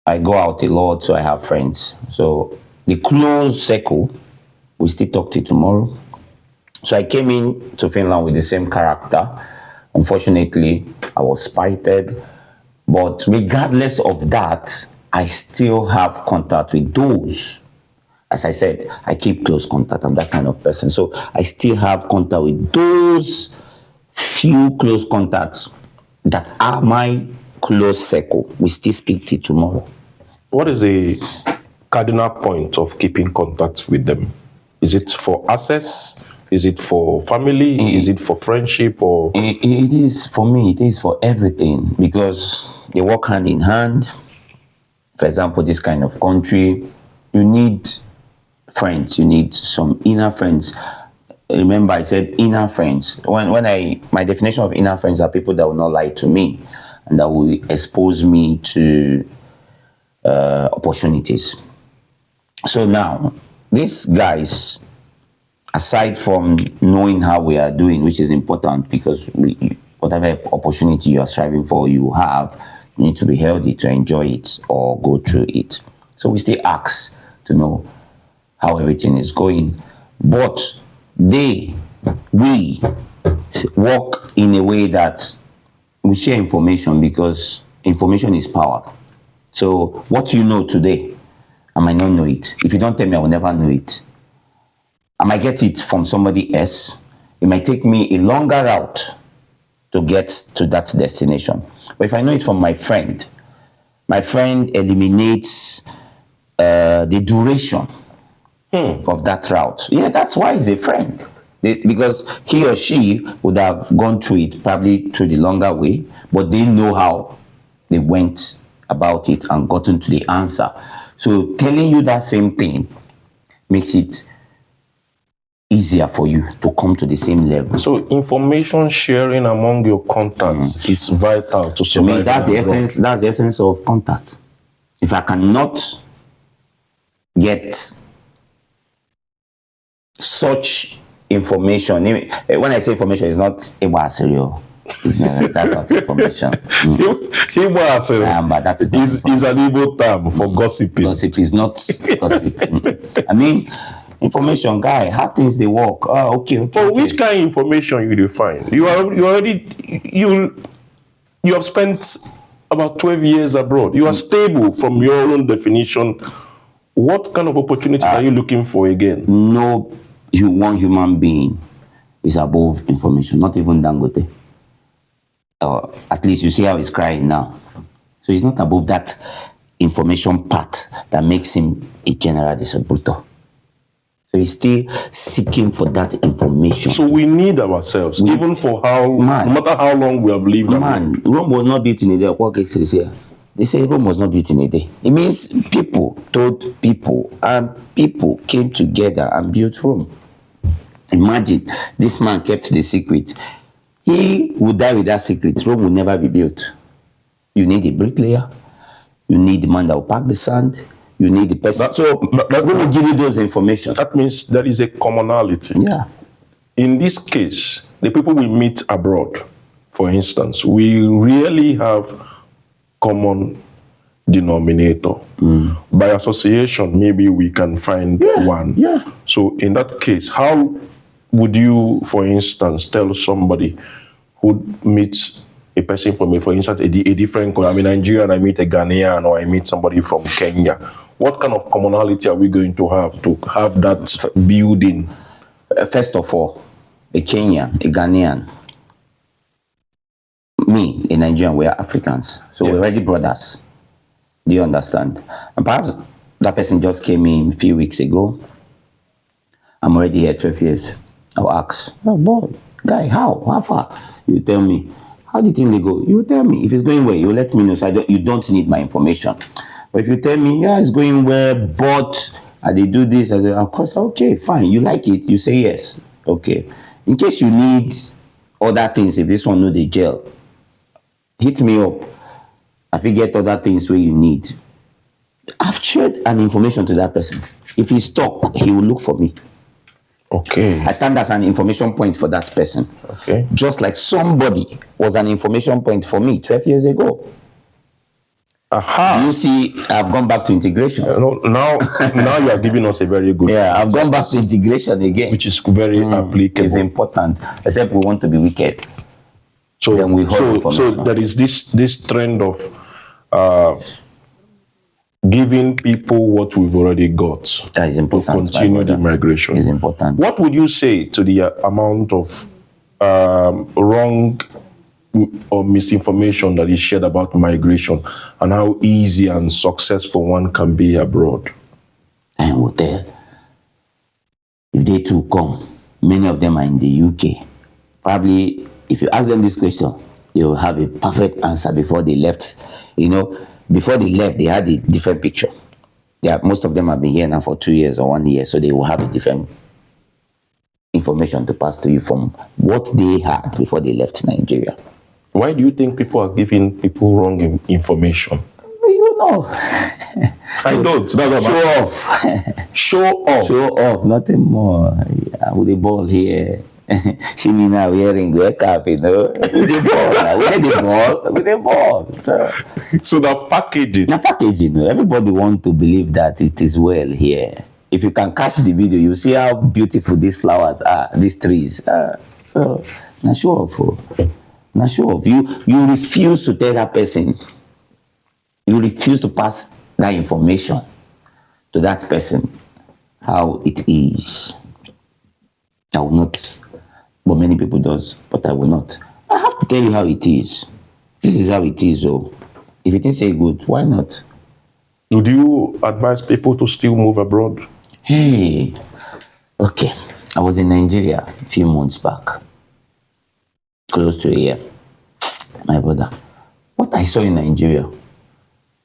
I go out a lot, so I have friends. So the close circle, we still talk till tomorrow. So I came in to Finland with the same character. Unfortunately, I was spited. But regardless of that, I still have contact with those. As I said, I keep close contact. I'm that kind of person. So I still have contact with those few close contacts that are my close circle. We still speak till tomorrow. What is the cardinal point of keeping contact with them? Is it for access? Is it for family? Is it for friendship? Or it is for me. It is for everything because they work hand in hand. For example, this kind of country, you need friends. You need some inner friends. Remember, I said inner friends. My definition of inner friends are people that will not lie to me and that will expose me to opportunities. So now, these guys, aside from knowing how we are doing, which is important because whatever opportunity you are striving for, you need to be healthy to enjoy it or go through it. So we still ask to know how everything is going. But we work in a way that we share information because information is power. So what you know today, I might not know it. If you don't tell me, I will never know it. I might get it from somebody else. It might take me a longer route to get to that destination. But if I know it from my friend eliminates the duration of that route. Yeah, that's why he's a friend. Because he or she would have gone through it probably through the longer way, but they know how they went about it and gotten to the answer. So telling you that same thing makes it easier for you to come to the same level. So information sharing among your contacts is vital to survive. To me, that's the essence of contact. If I cannot get such information, when I say information, it's not Iwaserio. That's not information. But that is an Igbo term for gossiping. Gossip is not gossip. I mean, information, guy, how things they work. Oh, okay. But which kind of information you define? You have spent about 12 years abroad. You are stable from your own definition. What kind of opportunities are you looking for again? No one human being is above information, not even Dangote. At least you see how he's crying now. So he's not above that information part that makes him a general distributor. So he's still seeking for that information. So we need ourselves, even for no matter how long we have lived. Rome was not built in a day. What case is here? They say Rome was not built in a day. It means people told people, and people came together and built Rome. Imagine this man kept the secret. He would die with that secret. Rome will never be built. You need a bricklayer. You need the man that will pack the sand. You need the person. That will give you those information. That means there is a commonality. Yeah. In this case, the people we meet abroad, for instance, we really have common denominator. By association, maybe we can find one. Yeah. So in that case, how would you, for instance, tell somebody who meets a person from, for instance, a different country? I'm a Nigerian, I meet a Ghanaian, or I meet somebody from Kenya. What kind of commonality are we going to have that building? First of all, a Kenyan, a Ghanaian, me, a Nigerian, we're Africans. So we're already brothers. Do you understand? And perhaps that person just came in a few weeks ago. I'm already here 12 years. I'll ask, oh boy, guy, how far? You tell me. How do you think they go? You tell me. If it's going well, you let me know. So you don't need my information. But if you tell me, yeah, it's going well, but they do this, of course, okay, fine. You like it, you say yes. Okay. In case you need other things, if this one know the gel, hit me up. I will get other things where you need. I've shared an information to that person. If he's stuck, he will look for me. Okay. I stand as an information point for that person. Okay. Just like somebody was an information point for me 12 years ago. Aha. You see, I've gone back to integration. Now you are giving us a very good. Yeah, I've gone back to integration again. Which is very applicable. It's important, except we want to be wicked. So, then we so there is this trend of giving people what we've already got. That is important. To continue the migration. It's important. What would you say to the amount of wrong or misinformation that is shared about migration and how easy and successful one can be abroad? I will tell. If they too come, many of them are in the UK. Probably, if you ask them this question, they will have a perfect answer before they left. You know, before they left, they had a different picture. Most of them have been here now for 2 years or 1 year, so they will have a different information to pass to you from what they had before they left Nigeria. Why do you think people are giving people wrong information? You know. I don't. Show off. Show off. Show off, nothing more. Yeah, with the ball here. See me now wearing a cap, you know. With the ball. With the ball. So the packaging. The packaging, everybody wants to believe that it is well here. If you can catch the video, you see how beautiful these flowers are, these trees. So, now show off. Now show off. You refuse to tell that person. You refuse to pass that information to that person, how it is. I will not. But many people does, but I will not. I have to tell you how it is. This is how it is, though. If you think say good, why not? Would you advise people to still move abroad? Hey, okay. I was in Nigeria a few months back. Close to a year. My brother, what I saw in Nigeria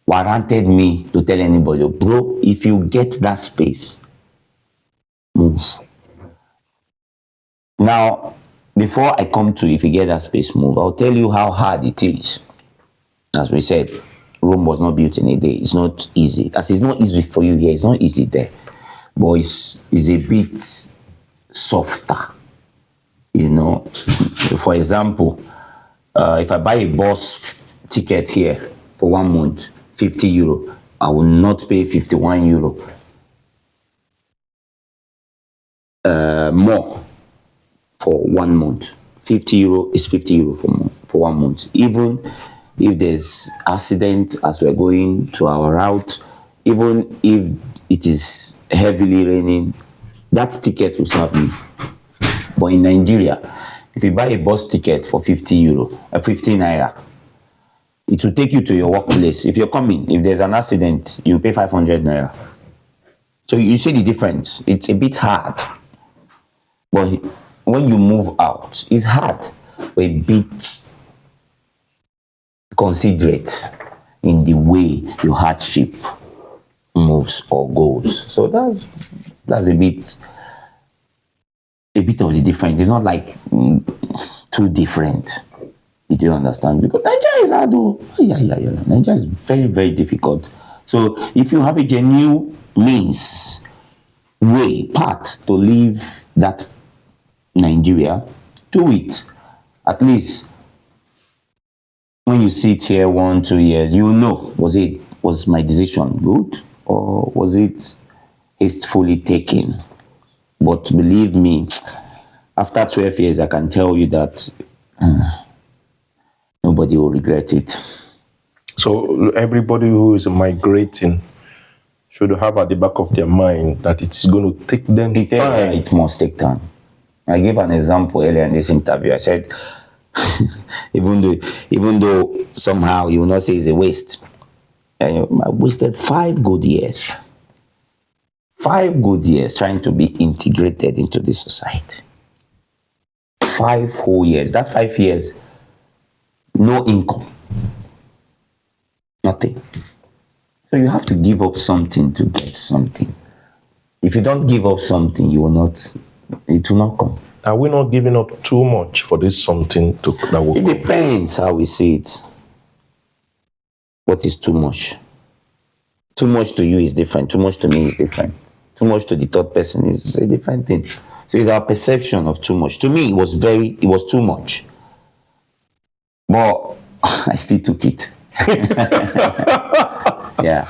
warranted me to tell anybody, bro, if you get that space, move. Now, before I come to if you get that space, move, I'll tell you how hard it is. As we said, Rome was not built in a day. It's not easy. As it's not easy for you here, it's not easy there. But it's a bit softer. You know, for example, if I buy a bus ticket here for 1 month, 50 euro, I will not pay 51 euro more for 1 month. 50 euro is 50 euro for 1 month. Even if there's accident as we're going to our route, even if it is heavily raining, that ticket will serve me. But in Nigeria, if you buy a bus ticket for 50 euro, 50 naira, it will take you to your workplace. If you're coming, if there's an accident, you pay 500 naira. So you see the difference. It's a bit hard. But when you move out, it's hard, but a bit considerate in the way your hardship moves or goes. So that's a bit of the difference. It's not like too different. Do you understand? Because Nigeria is hard. Yeah. Nigeria is very, very difficult. So if you have a genuine path to leave that Nigeria, do it. At least when you sit here 1 2 years, you know, was my decision good, or was it hastily taken? But believe me, after 12 years, I can tell you that nobody will regret it. So everybody who is migrating should have at the back of their mind that it's going to take them time. It must take time. I gave an example earlier in this interview. I said, even though somehow you will not say it's a waste, I wasted 5 good years. 5 good years trying to be integrated into the society. 5 whole years. That 5 years, no income. Nothing. So you have to give up something to get something. If you don't give up something, it will not come. Are we not giving up too much for this something that will It come? depends how we see it. What is too much? Too much to you is different. Too much to me is different. Too much to the third person is a different thing. So it's our perception of too much. To me, it was too much. But I still took it. Yeah.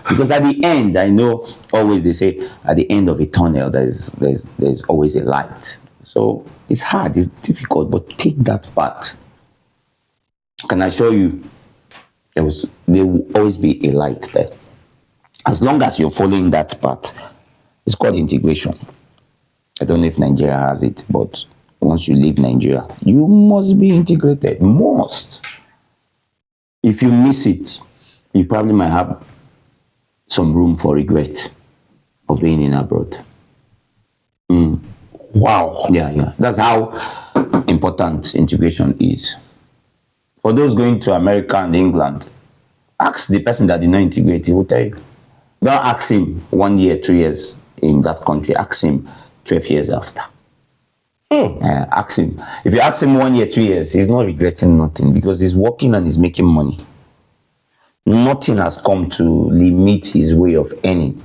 Because at the end, I know always they say at the end of a tunnel, there's always a light. So it's hard, it's difficult, but take that path. Can I show you? There will always be a light there. As long as you're following that path, it's called integration. I don't know if Nigeria has it, but once you leave Nigeria, you must be integrated. Must. If you miss it, you probably might have some room for regret of being in abroad. Wow. Yeah. That's how important integration is. For those going to America and England, ask the person that did not integrate, he will tell you. Don't ask him 1 year, 2 years in that country. Ask him 12 years after. Ask him. If you ask him 1 year, 2 years, he's not regretting nothing because he's working and he's making money. Nothing has come to limit his way of earning.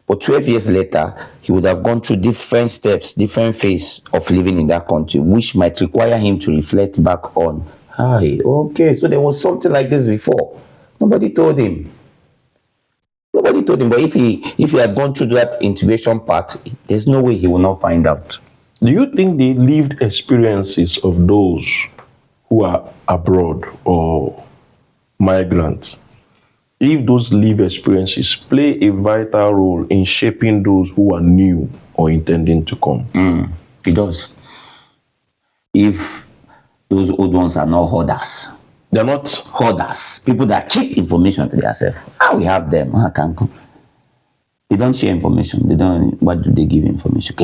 But 12 years later, he would have gone through different steps, different phases of living in that country, which might require him to reflect back on, hi, okay, so there was something like this before. Nobody told him. But if he had gone through that integration part, there's no way he will not find out. Do you think the lived experiences of those who are abroad or migrants, if those lived experiences play a vital role in shaping those who are new or intending to come? It does. If those old ones are not hoarders. They're not Hoarders. People that keep information to themselves. How we have them? I can come. They don't share information. They don't. What do they give information?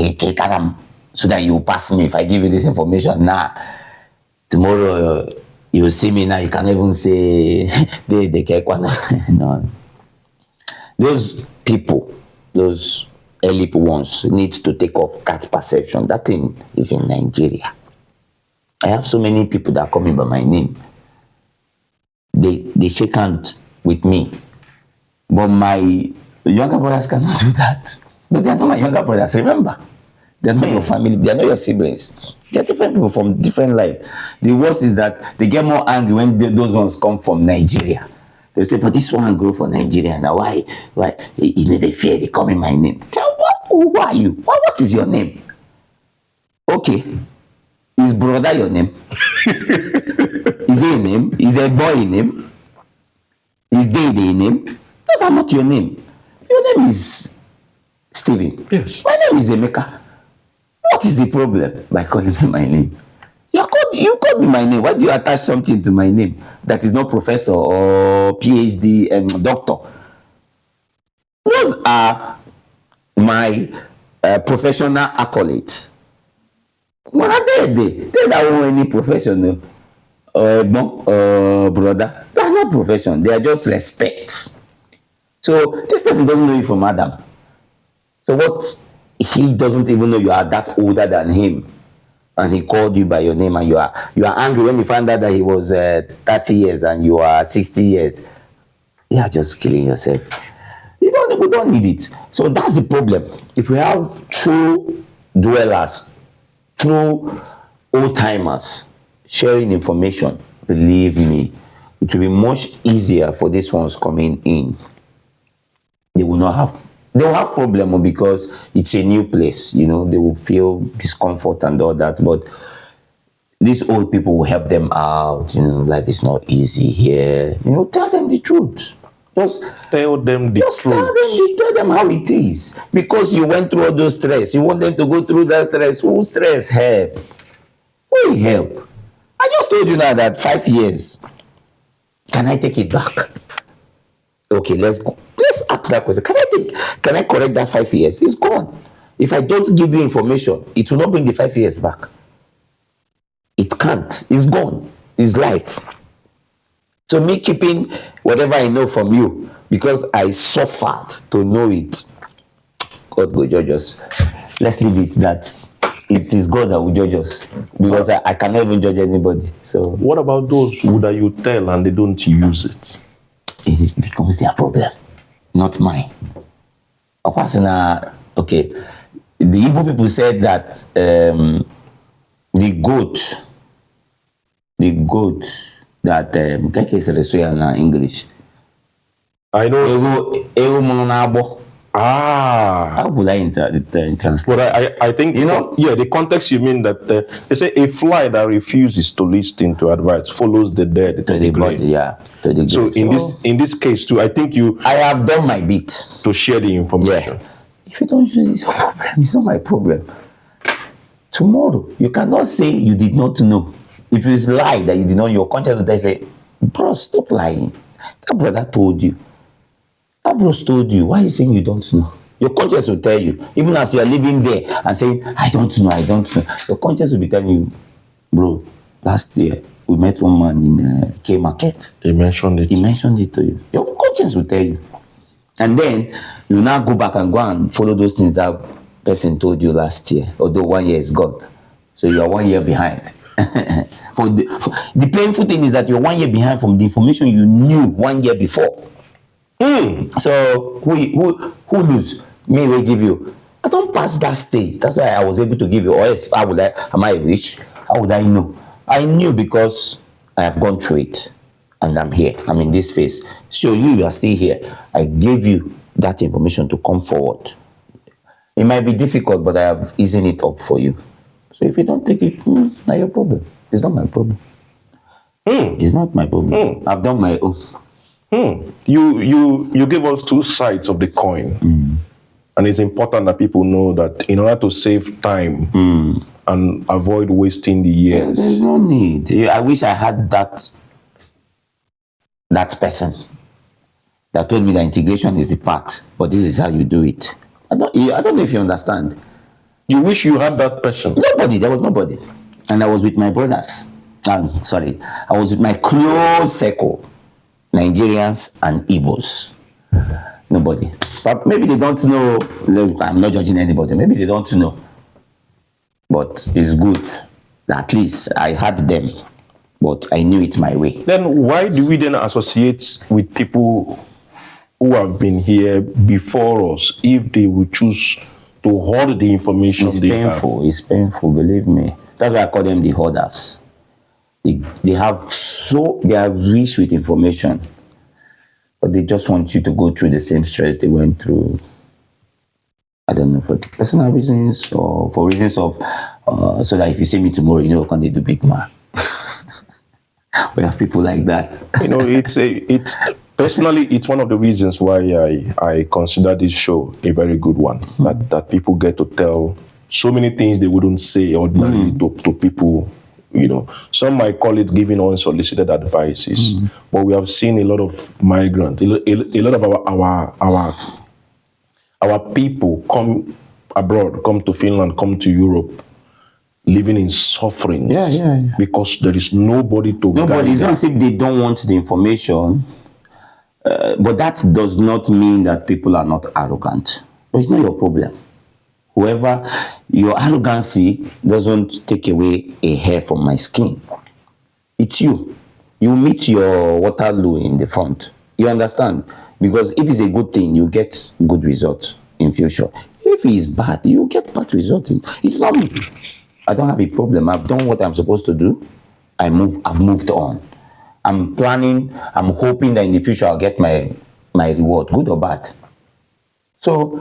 So that you pass me if I give you this information. Nah. Tomorrow you will see me now. You can't even say they care. No. Those people, those elite ones, need to take off that perception. That thing is in Nigeria. I have so many people that call me by my name. They shake hands with me. But my younger brothers cannot do that. But they are not my younger brothers, remember. They are not your family, they are not your siblings. They are different people from different life. The worst is that they get more angry when those ones come from Nigeria. They say, but this one grew for Nigeria now. Why? You know, they fear they call me my name. Who are you? What is your name? Okay. Is brother your name? Is he a name? Is a boy a name? Is they a name? Those are not your name. Your name is Stephen. Yes. My name is Emeka. What is the problem by calling me my name? You called me my name. Why do you attach something to my name that is not professor or PhD doctor? Those are my professional accolades. When I they don't want any profession, brother. They are not profession. They are just respect. So this person doesn't know you from Adam. So what? He doesn't even know you are that older than him, and he called you by your name, and you are angry when you find out that he was 30 years and you are 60 years. You are just killing yourself. We don't need it. So that's the problem. If we have true dwellers, true old timers sharing information, believe me, it will be much easier for these ones coming in. They will have problem because it's a new place, they will feel discomfort and all that, but these old people will help them out. Life is not easy here. Tell them the truth. Just tell them the truth. Tell them how it is. Because you went through all those stress. You want them to go through that stress. Who stress help? Who will help? I just told you now that 5 years. Can I take it back? Okay, let's go. Let's ask that question. Can I correct that 5 years? It's gone. If I don't give you information, it will not bring the 5 years back. It can't. It's gone. It's life. So me keeping whatever I know from you because I suffered to know it. God go judge us. Let's leave it that it is God that will judge us because I cannot even judge anybody. So what about those who that you tell and they don't use it? It becomes their problem, not mine. Okay, the Igbo people said that the goat that take is in English. I know. How would I translate? But I think the context you mean that they say a fly that refuses to listen to advice follows the dead to the body. Yeah. To the so in this case too, I think I have done my bit to share the information. Yeah. If you don't use this problem, it's not my problem. Tomorrow you cannot say you did not know. If it's lie that you did not, your conscience will say, bro, stop lying. That brother told you. That bro told you. Why are you saying you don't know? Your conscience will tell you. Even as you are living there and saying, I don't know. Your conscience will be telling you, bro, last year we met one man in K Market. He mentioned it to you. Your conscience will tell you. And then you now go back and follow those things that person told you last year, although 1 year is gone. So you are 1 year behind. For the painful thing is that you're 1 year behind from the information you knew 1 year before. So who lose? Me will give you. I don't pass that stage. That's why I was able to give you. Or else, am I rich? How would I know? I knew because I have gone through it, and I'm here. I'm in this phase. So you are still here. I gave you that information to come forward. It might be difficult, but I have eased it up for you. So if you don't take it, not your problem. It's not my problem. It's not my problem. I've done my own. You give us two sides of the coin. And it's important that people know that in order to save time and avoid wasting the years. There's no need. I wish I had that person that told me that integration is the path, but this is how you do it. I don't know if you understand. You wish you had that person? Nobody. There was nobody. And I was with my brothers. I was with my close circle. Nigerians and Igbos. Nobody. But maybe they don't know. I'm not judging anybody. Maybe they don't know. But it's good. At least I had them. But I knew it my way. Then why do we then associate with people who have been here before us if they will choose to hoard the information It's painful, believe me. That's why I call them the hoarders. They are rich with information, but they just want you to go through the same stress they went through. I don't know, for personal reasons or for reasons of so that if you see me tomorrow, can they do big man? We have people like that. It's personally, it's one of the reasons why I consider this show a very good one. That people get to tell so many things they wouldn't say ordinarily to people. Some might call it giving unsolicited advices, but we have seen a lot of migrants, a lot of our people come abroad, come to Finland, come to Europe, living in suffering. Yeah. Because there is nobody to guide them. It's not as if they don't want the information, but that does not mean that people are not arrogant. But it's not your problem. Your arrogancy doesn't take away a hair from my skin. It's you. You meet your Waterloo in the front. You understand? Because if it's a good thing, you get good results in future. If it's bad, you get bad results. It's not me. I don't have a problem. I've done what I'm supposed to do. I've moved on. I'm planning, I'm hoping that in the future I'll get my reward, good or bad. So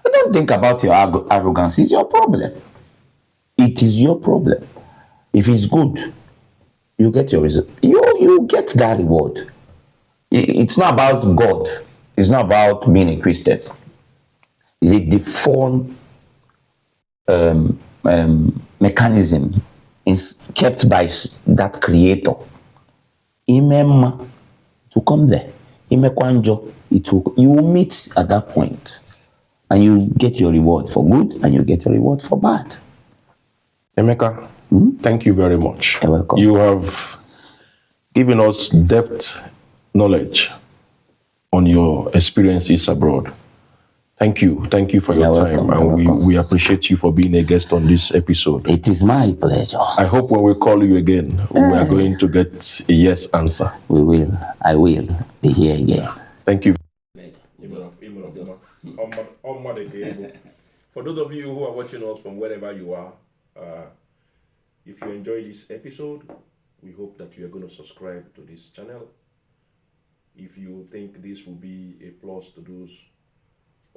I don't think about your arrogance. It's your problem. It is your problem. If it's good, you get your result. You get that reward. It's not about God. It's not about being a Christian. It's a default mechanism is kept by that creator. Imema to come there. Imekwanjo, you will meet at that point, and you get your reward for good, and you get your reward for bad. Emeka, thank you very much. You're welcome. You have given us depth knowledge on your experiences abroad. Thank you for your You're time, welcome. and we appreciate you for being a guest on this episode. It is my pleasure. I hope when we call you again, we are going to get a yes answer. We will. I will be here again. Thank you. For those of you who are watching us from wherever you are, if you enjoy this episode, we hope that you are going to subscribe to this channel. If you think this will be a plus to those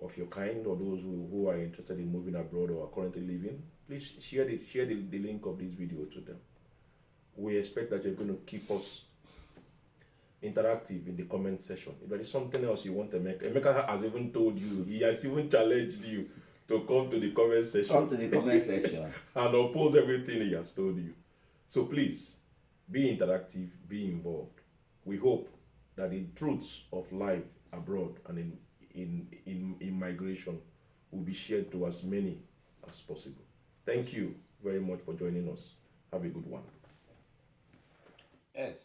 of your kind or those who are interested in moving abroad or are currently living, please share the link of this video to them. We expect that you're going to keep us interactive in the comment section. If there is something else you want to make, Emeka has even told you, he has even challenged you to come to the comment section. Come to the comment section. And oppose everything he has told you. So please, be interactive, be involved. We hope that the truths of life abroad and in migration will be shared to as many as possible. Thank you very much for joining us. Have a good one. Yes.